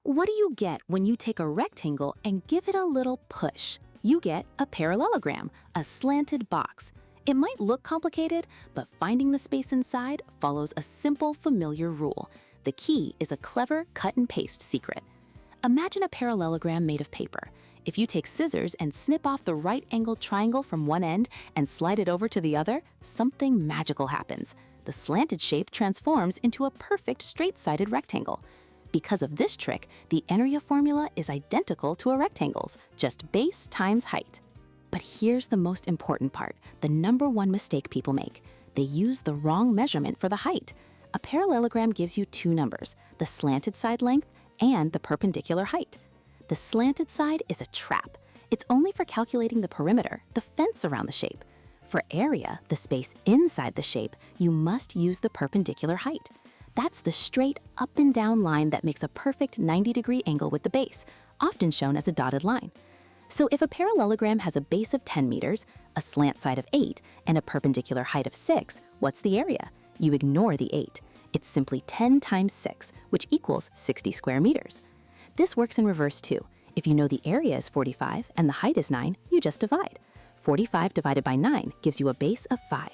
What do you get when you take a rectangle and give it a little push? You get a parallelogram, a slanted box. It might look complicated, but finding the space inside follows a simple, familiar rule. The key is a clever cut and paste secret. Imagine a parallelogram made of paper. If you take scissors and snip off the right-angled triangle from one end and slide it over to the other, something magical happens. The slanted shape transforms into a perfect straight-sided rectangle. Because of this trick, the area formula is identical to a rectangle's, just base times height. But here's the most important part, the number one mistake people make. They use the wrong measurement for the height. A parallelogram gives you two numbers, the slanted side length and the perpendicular height. The slanted side is a trap. It's only for calculating the perimeter, the fence around the shape. For area, the space inside the shape, you must use the perpendicular height. That's the straight up and down line that makes a perfect 90-degree angle with the base, often shown as a dotted line. So if a parallelogram has a base of 10 meters, a slant side of 8, and a perpendicular height of 6, what's the area? You ignore the 8. It's simply 10 times 6, which equals 60 square meters. This works in reverse too. If you know the area is 45 and the height is 9, you just divide. 45 divided by 9 gives you a base of 5.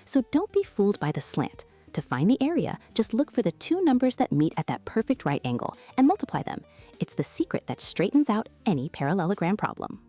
So don't be fooled by the slant. To find the area, just look for the two numbers that meet at that perfect right angle and multiply them. It's the secret that straightens out any parallelogram problem.